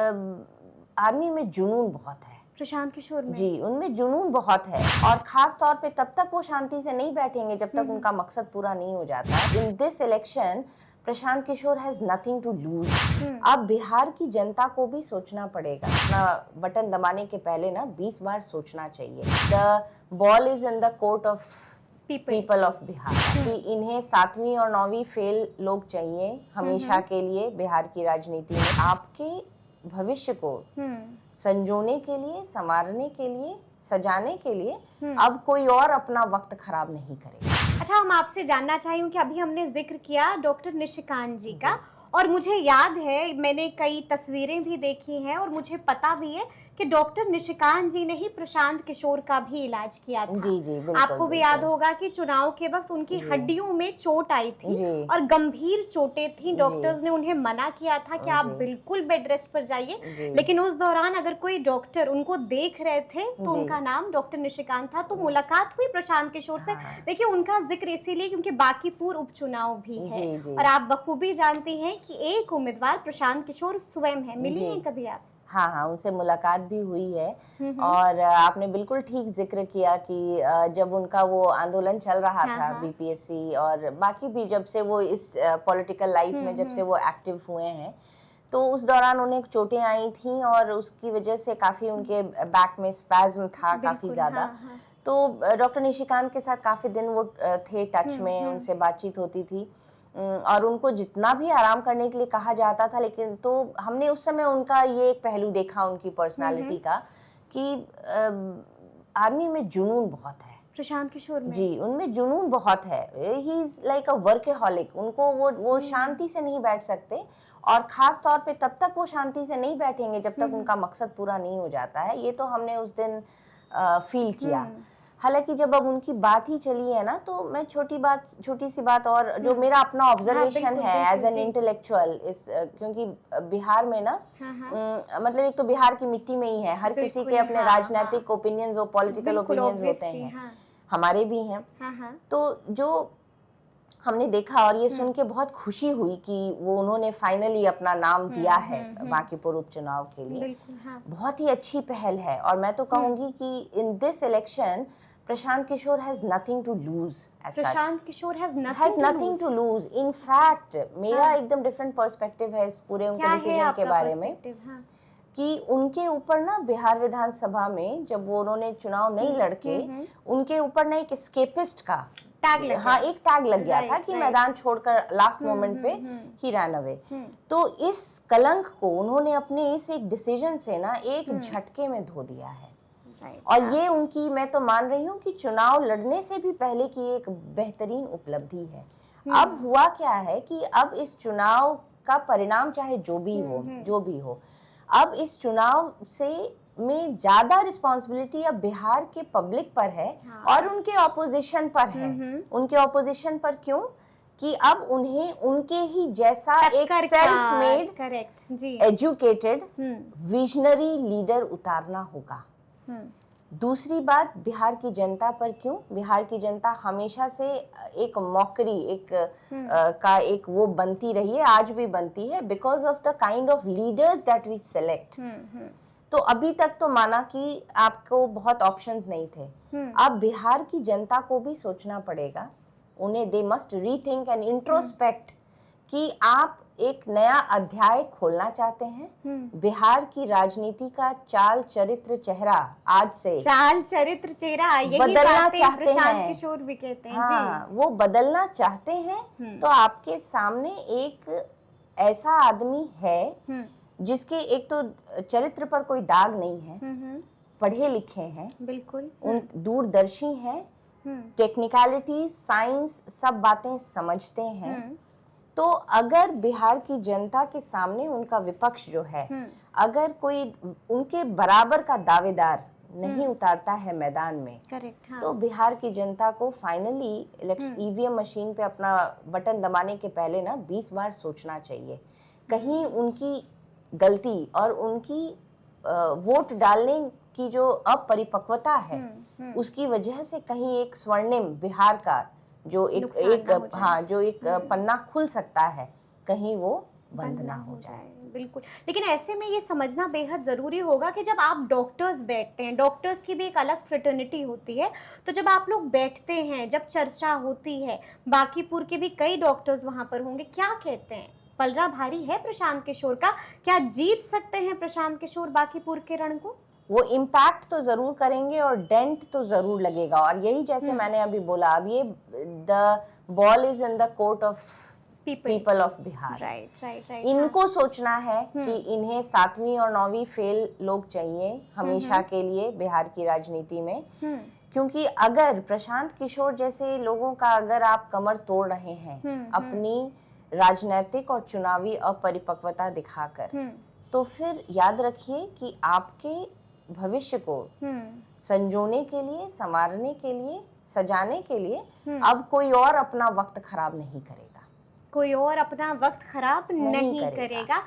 आदमी में जुनून बहुत है, प्रशांत किशोर में। जी, उनमें जुनून बहुत है, और खास तौर पे तब तक वो शांति से नहीं बैठेंगे जब तक उनका मकसद पूरा नहीं हो जाता। In this election Prashant Kishor has nothing to lose. अब बिहार की जनता को भी सोचना पड़ेगा, अपना बटन दबाने के पहले ना 20 बार सोचना चाहिए। The ball is in the court of people of Bihar, कि इन्हें 7वीं और 9वीं फेल लोग चाहिए हमेशा के लिए बिहार की राजनीति में। आपके भविष्य को संजोने के लिए, संवारने के लिए, सजाने के लिए अब कोई और अपना वक्त खराब नहीं करेगा। अच्छा, हम आपसे जानना चाहेंगे कि अभी हमने जिक्र किया डॉक्टर निशिकांत जी का, और मुझे याद है, मैंने कई तस्वीरें भी देखी हैं और मुझे पता भी है कि डॉक्टर निशिकांत जी ने ही प्रशांत किशोर का भी इलाज किया था। जी जी, बिल्कुल, आपको भी याद होगा कि चुनाव के वक्त उनकी हड्डियों में चोट आई थी और गंभीर चोटें थी। डॉक्टर्स ने उन्हें मना किया था कि आप बिल्कुल बेड रेस्ट पर जाइए, लेकिन उस दौरान अगर कोई डॉक्टर उनको देख रहे थे तो उनका नाम डॉक्टर निशिकांत था। तो मुलाकात हुई प्रशांत किशोर से। देखिए, उनका जिक्र इसीलिए क्योंकि बांकीपुर उपचुनाव भी है और आप बखूबी जानती हैं कि एक उम्मीदवार प्रशांत किशोर स्वयं है। मिली हैं कभी आप? हाँ, उनसे मुलाकात भी हुई है। और आपने बिल्कुल ठीक जिक्र किया कि जब उनका वो आंदोलन चल रहा था बीपीएससी और बाकी भी, जब से वो इस पॉलिटिकल लाइफ में जब से वो एक्टिव हुए हैं, तो उस दौरान उन्हें चोटें आई थी और उसकी वजह से काफ़ी उनके बैक में स्पैज्म था काफ़ी ज़्यादा। तो डॉक्टर निशिकांत के साथ काफ़ी दिन वो थे टच में, उनसे बातचीत होती थी और उनको जितना भी आराम करने के लिए कहा जाता था, लेकिन तो हमने उस समय उनका ये एक पहलू देखा उनकी पर्सनालिटी का कि आदमी में जुनून बहुत है। प्रशांत किशोर में? जी, उनमें जुनून बहुत है। He is like a workaholic. उनको वो शांति से नहीं बैठ सकते, और खास तौर पे तब तक वो शांति से नहीं बैठेंगे जब तक उनका मकसद पूरा नहीं हो जाता है। ये तो हमने उस दिन फील किया। हालांकि जब अब उनकी बात ही चली है ना, तो मैं छोटी सी बात और जो मेरा अपना ऑब्जर्वेशन है एज एन इंटेलेक्चुअल इस, क्योंकि बिहार में ना मतलब एक तो बिहार की मिट्टी में ही है, हर किसी के अपने राजनीतिक ओपिनियंस और पॉलिटिकल ओपिनियंस होते हैं, हमारे भी हैं। तो जो हमने देखा और ये सुन के बहुत खुशी हुई कि वो उन्होंने फाइनली अपना नाम दिया है बांकीपुर उपचुनाव के लिए। बहुत ही अच्छी पहल है, और मैं तो कहूंगी कि in this election Prashant Kishor has nothing to lose. Prashant Kishor has nothing to lose. In fact मेरा एकदम डिफरेंट पर्सपेक्टिव है इस पूरे उनके डिसीजन के बारे में, कि उनके ऊपर ना बिहार विधानसभा में जब वो उन्होंने चुनाव नहीं लड़के, उनके ऊपर ना एक एस्केपिस्ट का टैग लग गया था कि मैदान छोड़कर लास्ट मोमेंट पे ही रन अवे। तो इस कलंक को उन्होंने अपने इस एक डिसीजन से ना एक झटके में धो दिया है। और ये उनकी, मैं तो मान रही हूँ कि चुनाव लड़ने से भी पहले की एक बेहतरीन उपलब्धि है। अब हुआ क्या है कि अब इस चुनाव का परिणाम चाहे जो भी हो, अब इस चुनाव से में ज्यादा रिस्पॉन्सिबिलिटी अब बिहार के पब्लिक पर है और उनके ऑपोजिशन पर है। उनके ऑपोजिशन पर क्यों? कि अब उन्हें उनके ही जैसा एक self made educated visionary leader उतारना होगा। दूसरी बात, बिहार की जनता पर क्यों? बिहार की जनता हमेशा से एक मॉकरी का एक वो बनती रही है, आज भी बनती है, because of the kind of leaders that we select. तो अभी तक तो माना कि आपको बहुत ऑप्शंस नहीं थे, अब बिहार की जनता को भी सोचना पड़ेगा। उन्हें they must rethink and introspect कि आप एक नया अध्याय खोलना चाहते हैं। बिहार की राजनीति का चाल चरित्र चेहरा आज से बदलना चाहते हैं, किशोर भी कहते हैं। हाँ, वो बदलना चाहते हैं। तो आपके सामने एक ऐसा आदमी है जिसके एक तो चरित्र पर कोई दाग नहीं है, पढ़े लिखे हैं, बिल्कुल दूरदर्शी हैं, टेक्निकलिटीज, साइंस, सब बातें समझते हैं। तो अगर बिहार की जनता के सामने उनका विपक्ष जो है, अगर कोई उनके बराबर का दावेदार नहीं उतारता है मैदान में, तो बिहार की जनता को फाइनली इलेक्शन ईवीएम मशीन पे अपना बटन दबाने के पहले ना 20 बार सोचना चाहिए। कहीं उनकी गलती और उनकी वोट डालने की जो अपरिपक्वता है, उसकी वजह से कहीं एक स्वर्णिम बिहार का जो एक पन्ना खुल सकता है, कहीं वो बंद ना हो जाए। बिल्कुल। लेकिन ऐसे में ये समझना बेहद ज़रूरी होगा कि जब आप डॉक्टर्स बैठते हैं, डॉक्टर्स की भी एक अलग फ्रेटर्निटी होती है, तो जब आप लोग बैठते हैं, जब चर्चा होती है, बांकीपुर के भी कई डॉक्टर्स वहाँ पर होंगे, क्या कहते हैं? पलड़ा भारी है प्रशांत किशोर का? क्या जीत सकते हैं प्रशांत किशोर बांकीपुर के रण को? वो इम्पैक्ट तो जरूर करेंगे और डेंट तो जरूर लगेगा, और यही जैसे मैंने अभी बोला, अब ये the ball is in the court of people of Bihar. Right. इनको सोचना है कि इन्हें 7वीं और 9वीं फेल लोग चाहिए हमेशा के लिए बिहार की राजनीति में, क्योंकि अगर प्रशांत किशोर जैसे लोगों का अगर आप कमर तोड़ रहे हैं अपनी राजनीतिक और चुनावी अपरिपक्वता दिखाकर, तो फिर याद रखिए कि आपके भविष्य को संजोने के लिए, संवारने के लिए, सजाने के लिए अब कोई और अपना वक्त खराब नहीं करेगा, कोई और अपना वक्त खराब नहीं करेगा।